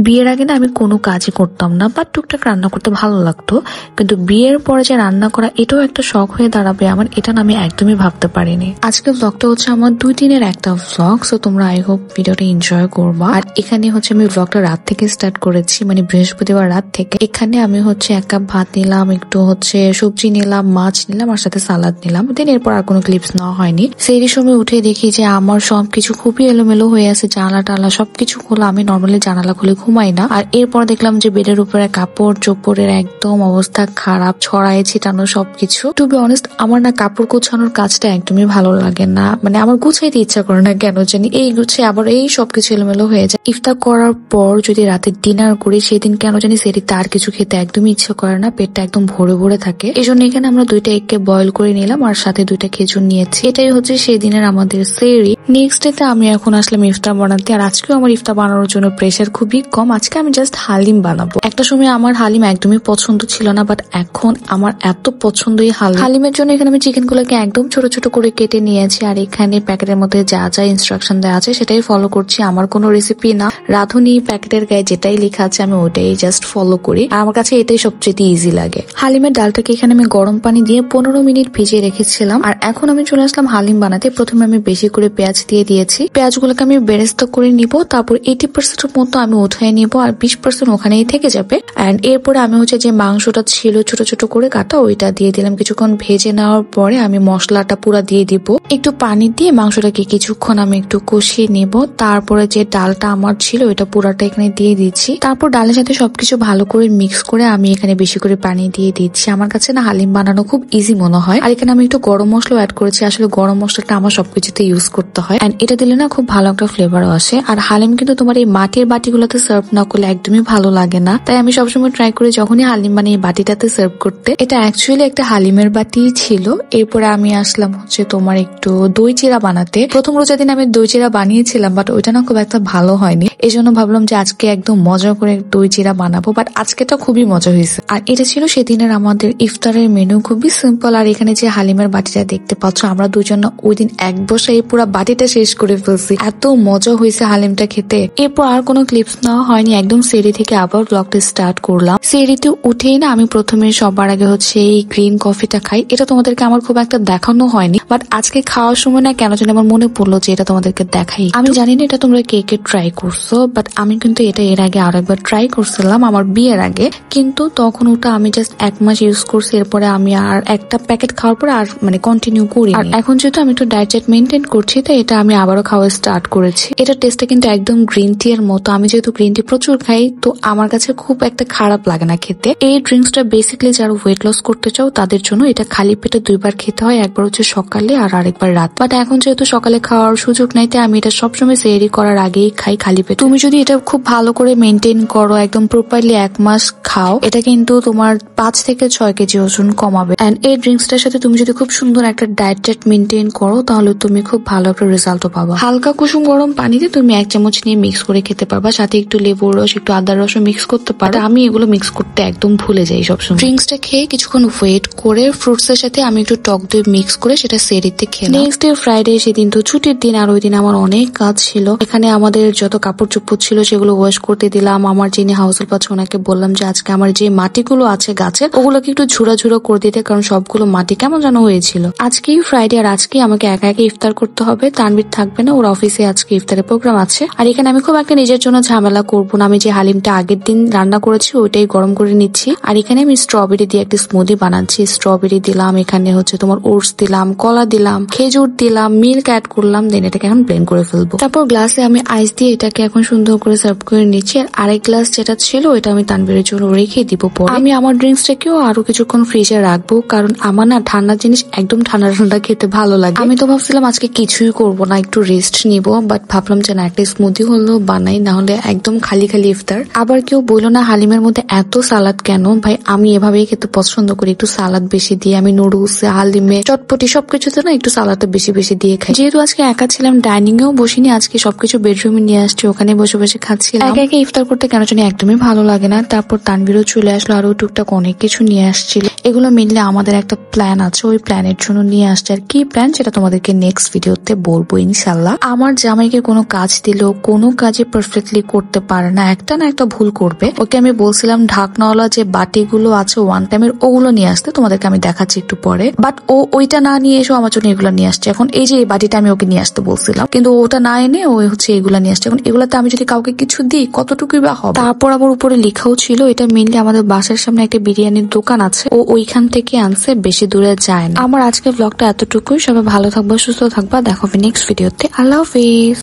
বিয়ের আগে না আমি কোনো কাজই করতাম না, বাট টুকটাক রান্না করতে ভালো লাগতো, কিন্তু বিয়ের পরে যে রান্না করা এটাও একটা শখ হয়ে দাঁড়াবে আমার, এটা না আমি একদমই ভাবতে পারিনি। আজকে ব্লগটা হচ্ছে আমার 2 দিনের একটা ব্লগ, সো তোমরা আই হোপ ভিডিওটা এনজয় করবা। আর এখানে হচ্ছে আমি ব্লগটা রাত থেকে স্টার্ট করেছি, মানে বৃহস্পতিবার রাত থেকে। এখানে আমি হচ্ছে 1 কাপ ভাত নিলাম, একটু হচ্ছে সবজি নিলাম, মাছ নিলাম, আর সাথে সালাদ নিলাম। দেন এরপর আর কোনো ক্লিপস নেওয়া হয়নি। সেই সময় উঠে দেখি যে আমার সবকিছু খুবই এলোমেলো হয়ে আছে, জানালা টালা সবকিছু খোলা। আমি নর্মালি জানালা খুলে ঘুমাই না। আর এরপর দেখলাম যে বেডের উপরে কাপড় চোপড়ের একদম অবস্থা খারাপ, ছড়ায় ছিটানো সবকিছু। টু বি অনেস্ট, আমার না কাপড় গোছানোর কাজটা একদমই ভালো লাগে না, মানে আমার গুছাইতে ইচ্ছা করে না কেন জানি। এই গুছিয়ে আবার এই সবকিছু এলোমেলো হয়ে যায়। ইফতার করার পর যদি রাতে ডিনার করি সেদিন কেন জানি সেদিকে আর কিছু খেতে একদমই ইচ্ছা করে না, পেটটা একদম ভরে ভরে থাকে। এই জন্য এখানে আমরা 2টা এগকে বয়েল করে নিলাম আর সাথে 2টা খেজুর নিয়েছি। এটাই হচ্ছে সেই দিনের আমাদের সেহরি। নেক্সট ডেতে আমি এখন আসলাম ইফতার বানাতে। আর আজকেও আমার ইফতার বানানোর জন্য প্রেশার খুবই কম। আজকে আমি জাস্ট হালিম বানাবো। একটা সময় আমার হালিম একদমই পছন্দ ছিল না, বাট এখন আমার এত পছন্দ এই হালিমের জন্য এখানে আমি চিকেন গুলোকে একদম ছোট ছোট করে কেটে নিয়েছি। আর এখানে প্যাকেটের মধ্যে যা যা ইনস্ট্রাকশন দেওয়া আছে সেটাই ফলো করছি। আমার কোনো রেসিপি না, রাঁধুনি প্যাকেটের গায়ে যেটাই লেখা আছে আমি ওটাই জাস্ট ফলো করি। আর আমার কাছে এটাই সবচেয়ে ইজি লাগে। হালিমের ডালটাকে এখানে আমি গরম পানি দিয়ে 15 মিনিট ভিজিয়ে রেখেছিলাম। আর এখন আমি চলে আসলাম হালিম বানাতে। প্রথমে আমি বেশি করে পেঁয়াজ দিয়ে দিয়েছি। পেঁয়াজগুলোকে আমি বেরেস্তা করে নিব, তারপর 80% মতো আমি উঠিয়ে নিব, আর 20% ওখানেই থেকে যাবে। এন্ড এরপরে আমি হচ্ছে যে মাংসটা ছিল ছোট ছোট করে কাটা, ওইটা দিয়ে দিলাম। কিছুক্ষণ ভেজে নেওয়ার পরে আমি মশলাটা পুরা দিয়ে দিব। একটু পানি দিয়ে মাংসটাকে কিছুক্ষণ আমি একটু কষিয়ে নিব। তারপরে যে ডালটা আমার ছিল ওইটা পুরাটা এখানে দিয়ে দিচ্ছি। তারপর ডালের সাথে সবকিছু ভালো করে মিক্স করে আমি এখানে বেশি করে পানি দিয়ে দিচ্ছি। আমার কাছে না হালিম বানানো খুব ইজি মনে হয়। আর এখানে আমি একটু গরম মশলা অ্যাড করেছি। আসলে গরম মশলাটা আমার সবকিছুতে ইউজ করতে হয়, এন্ড এটা দিলে না খুব ভালো একটা ফ্লেভারও আসে। আর হালিম কিন্তু তোমার এই মাটির বাটিগুলোতে সার্ভ না করলে একদমই ভালো লাগে না, তাই আমি সবসময় ট্রাই করি যখনই হালিম বানিয়ে বাটিটাতে সার্ভ করতে। এটা অ্যাকচুয়ালি একটা হালিমের বাটি ছিল। এরপরে আমি আসলাম হচ্ছে তোমার একটু দই চিরা বানাতে। প্রথম রোজার দিন আমি দই চিরা বানিয়েছিলাম, বাট ওইটা না খুব একটা ভালো হয়নি। এই জন্য ভাবলাম যে আজকে একদম মজা করে দই চিরা বানাবো, বাট আজকেটা খুবই মজা হয়েছে। আর এটা ছিল সেদিনের আমাদের ইফতারের মেনু, খুবই সিম্পল। আর এখানে যে হালিমের বাটিটা দেখতে পাচ্ছ, আমরা দুজন ওই দিন এক বসে এই পুরো বাটিটা শেষ করে ফেলছি। এত মজা হয়েছে হালিমটা খেতে। এরপর আর কোনো ক্লিপস নেওয়া হয়নি, একদম সেরি থেকে আবার ব্লগটা স্টার্ট করলাম। সেরিতে উঠেই না আমি প্রথমে সবার আগে হচ্ছে এই গ্রিন কফিটা খাই। এটা তোমাদেরকে আমার খুব একটা দেখানো হয়নি, বাট আজকে খাওয়ার সময় না কেন জানি আমার মনে পড়লো যে এটা তোমাদেরকে দেখাই। আমি জানি না এটা তোমরা কে কে ট্রাই করছো, বাট আমি কিন্তু এটা এর আগে আরো একবার ট্রাই করছিলাম আমার বিয়ের আগে, কিন্তু তখন ওটা আমি জাস্ট 1 মাস ইউজ করছি। এরপরে আমি আর একটা প্যাকেট খাওয়ার পরে আর মানে কন্টিনিউ করি। আর এখন যেহেতু আমি একটু ডায়েট মেনটেন করছি, তাই এটা আমি আবারও খাওয়া স্টার্ট করেছি। এটা টেস্টটা কিন্তু একদম গ্রিন টি এর মতো। আমি যেহেতু গ্রিন টি প্রচুর খাই, তো আমার কাছে খুব একটা খারাপ লাগে না খেতে। এই ড্রিঙ্কসটা বেসিক্যালি যারা ওয়েট লস করতে চাও তাদের জন্য। এটা খালি পেটে 2 বার খেতে হয়, একবার হচ্ছে সকালে আর আরেকবার রাত। বাট এখন যেহেতু সকালে খাওয়ার সুযোগ নাই, তাই আমি এটা সবসময় সেহরি করার আগেই খাই খালি পেটে। তুমি যদি এটা খুব ভালো করে মেনটেন করো, একদম প্রপারলি 1 মাস খাও, এটা কিন্তু তোমার 5 থেকে 6 কেজি ওজন কমাবে। এন্ড এই ড্রিঙ্কসটার সাথে তুমি যদি খুব সুন্দর একটা ডায়েট মেনটেন করো, তাহলে তুমি খুব ভালো একটা রেজাল্টও পাবা। হালকা কুসুম গরম পানিতে তুমি 1 চামচ নিয়ে মিক্স করে খেতে পারবা, সাথে একটু লেবুর রস, একটু আদার রসও মিক্স করতে পারো। আমি এগুলো মিক্স করতে একদম ভুলে যাই সবসময়। ড্রিঙ্কসটা খেয়ে কিছুক্ষণ ওয়েট করে ফ্রুটস এর সাথে আমি একটু টক দই মিক্স করে সেটা সেরিতে খেলাম। নেক্সট ডে ফ্রাইডে, সেদিন তো ছুটির দিন, আর ওই দিন আমার অনেক কাজ ছিল। এখানে আমাদের যত কাপড় চোপড় ছিল সেগুলো ওয়াশ করতে দিলাম। আমার যিনি হাউস হেল্প আছে ওনাকে বললাম যে আজকে আমার যে মাটিগুলো আছে গাছের ওগুলোকে একটু ঝুড়া ঝুড়া করে দিতে, কারণ সবগুলো মাটি কেমন যেন হয়েছিল। আজকেই ফ্রাইডে, আর আজকে আমাকে একা একা ইফতার করতে হবে। তানভীর থাকবে না, ওর অফিসে আজকে ইফতারের প্রোগ্রাম আছে। আর এখানে আমি খুব একটা নিজের জন্য ঝামেলা করবো না। আমি যে হালিমটা আগের দিন রান্না করেছি ওইটাই গরম করে নিচ্ছি। আর এখানে আমি স্ট্রবেরি দিয়ে একটা স্মুদি বানাচ্ছি। স্ট্রবেরি দিলাম, এখানে হচ্ছে তোমার ওটস দিলাম, কলা দিলাম, খেজুর দিলাম, মিল্ক অ্যাড করলাম। দেন এটাকে এখন ব্লেন্ড করে ফেলবো। তারপর গ্লাসে আমি আইস দিয়ে এটাকে এখন সুন্দর করে সার্ভ করে নিচ্ছি। আর আরেক গ্লাস যেটা ছিল ওইটা আমি তানভীরের জন্য রেখে দিব। পরে আমি আমার ড্রিঙ্কসটাকেও আরো কিছুক্ষণ ফ্রিজে রাখবো, কারণ আমার না ঠান্ডা জিনিস একদম ঠান্ডা ঠান্ডা খেতে ভালো লাগে। আমি তো ভাবছিলাম আজকে কিছুই করবো না, একটু রেস্ট নিব, বাট ভাবলাম যে না, একটা স্মুদি হলেও বানাই, না হলে একদম খালি খালি ইফতার। আবার কেউ বললো না হালিমের মধ্যে এত সালাদ কেন। ভাই আমি এভাবেই খেতে পছন্দ করি, একটু সালাদ বেশি দিয়ে। আমি নুডলস, হালিমে, চটপটি সবকিছুতে না একটু সালাদটা বেশি বেশি দিয়ে খাই। যেহেতু আজকে একা ছিলাম, ডাইনিং এও বসিনি, আজকে সবকিছু বেডরুমে নিয়ে আসছি, ওখানে বসে বসে খাচ্ছিলাম। একা একা ইফতার করতে কেন জানি একদমই ভালো লাগে না। তারপর তানভীরও চলে আসলো, আরো টুকটাক অনেক কিছু নিয়ে আসছিল। এগুলো মিললে আমাদের একটা প্ল্যান আছে, ওই প্ল্যানের জন্য নিয়ে আসছে। আর কি প্ল্যান সেটা তোমাদেরকে নেক্সট ভিডিওতে বলবো ইনশাল্লাহ। আমার জামাইকে কোনো কাজ দিলেও কোনো কাজে পারফেক্টলি করতে পারে না, একটা না একটা ভুল করবে। ওকে আমি বলছিলাম ঢাকনাওয়ালা যে বাটিগুলো আছে ওয়ান টাইমের ওগুলো নিয়ে আসতে, তোমাদেরকে আমি দেখাচ্ছি একটু পরে। বাট ও ওইটা না নিয়ে এসে আমার জন্য এগুলো নিয়ে আসছে। এখন এই যে এই বাটিটা আমি ওকে নিয়ে আসতে বলছিলাম, কিন্তু ওটা না এনে ও হচ্ছে এগুলা নিয়ে আসছে। এখন এগুলাতে আমি যদি কাউকে কিছু দিই কতটুকুই বা হবে। তারপর আবার উপরে লেখাও ছিল এটা মেনলি আমাদের বাসার সামনে একটা বিরিয়ানির দোকান আছে, ও ওইখান থেকে আনছে, বেশি দূরে যায় না। আমার আজকের ব্লগটা এতটুকুই। সবাই ভালো থাকবা, সুস্থ থাকবা, দেখা হবে নেক্সট ভিডিওতে। আল্লাহ হাফিজ।